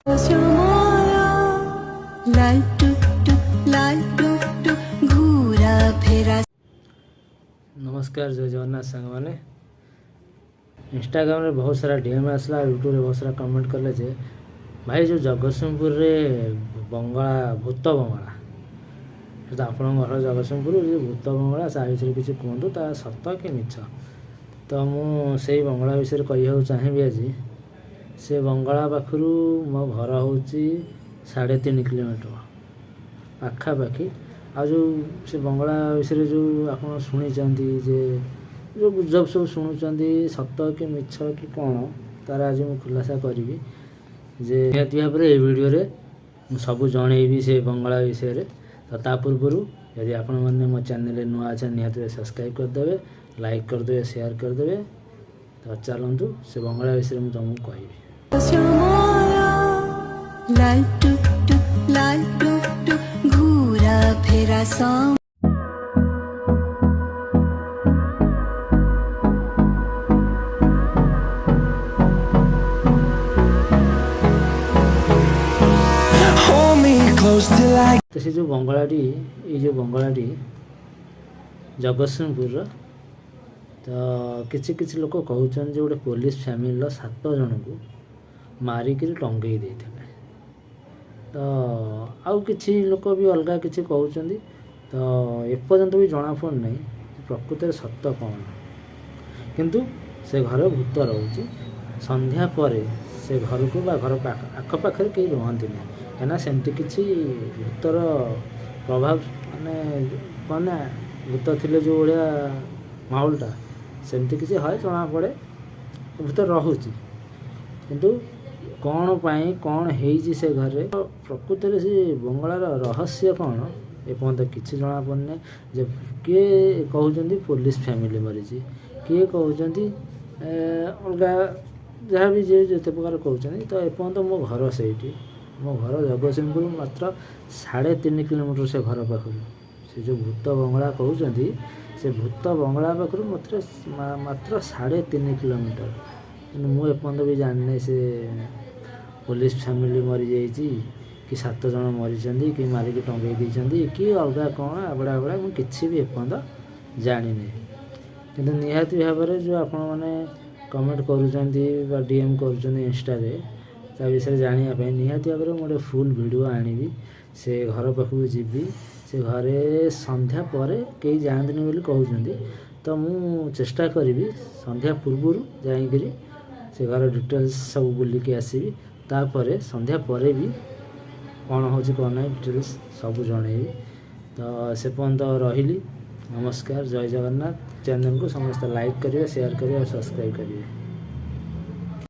नमस्कार जय जगन्नाथ सांग मैंने इंस्टाग्राम रे बहुत सारा डीएम आसला यूट्यूब रे बहुत सारा कमेंट करले जे भाई जो जगतसिंहपुर रे बंगला भूत बंगला तो आपण घर जगतसिंहपुर जो भूत बंगला सा विषय किसी कहतु ता सत कि मिछ तो मुझे बंगला विषय कह चाहिए आज से बंगला पाखु मो घर हूँ 3.5 किलोमीटर पाखापाखि आ जो से बंगला विषय जो आप शुणी जे जो गुजब सब शुणुंट सत कि मिछ कि कौन तार आज मुझे खुलासा करी जे निहती भाव में ये वीडियो रे सब जनईबी से बंगला विषय तो ता पूर्व यदि आपण मैंने मो चैनल नुआ अच्छा निहती सब्सक्राइब करदे लाइक करदे शेयर करदे तो चलतु से बंगला विषय मुझे तुमको कहि तो से जो बंगलाटी ये जो बंगलाटी जगतसिंहपुर तो किसी लोक कहते जो गोटे पुलिस फैमिली 7 जन को मारिक टंगई दे तो आउ कि लोक भी अलग किसी कहते तो एपर्यंत भी जना पड़ नहीं प्रकृत सत्य कौन किंतु से घर भूत रोचे संध्या पर से घर को घर आखपाखे कहीं रुहति ना कहीं सेमती किसी भूतर प्रभाव माने कौन भूत थी जो भाया माहौलटा सेमती किसी है जना पड़े भूत रोचे किंतु कौन पाई कौन है से घर प्रकृत से बंगलार रहस्य कौन एपर्यंत किसी जना पड़ना जे किए कहते पुलिस फैमिली मरी किए कहते अलग जहाँ भी जे जिते प्रकार कहते तो एपर्यंत मो घर से मो घर जगतसिंहपुर मात्र 3.5 किलोमीटर से घर पाखु से जो भूत बंगला कहते से भूत बंगला पाखु मात्र 3.5 किलोमीटर मुझे भी जाने से पुलिस फैमिली मरी जाइए कि 7 जन मरी कि मारिक टंगई देती कि अलग कौन आबड़ा आबड़ा मुझे किसी भी एपर्यंत जानी कि निहाती भाव में जो आपण मैंने कमेंट कर डीएम कर इंस्टा ता विषय जानापी निहाती भाव में गोटे फुल वीडियो आनी से घर पाखक जी से घरे संध्या पर कई जाती बोली कहते तो मु चेष्टा करी संध्या पूर्व जाकरी से घर डिटेल्स सब बुलिक आसबि तापर संध्या पर भी कौन हो कौन ना डिटेल्स सब जनईबी तो से पर्यंत रही नमस्कार जय जगन्नाथ चैनल को समस्त लाइक करेंगे शेयर करेंगे और सब्सक्राइब करेंगे।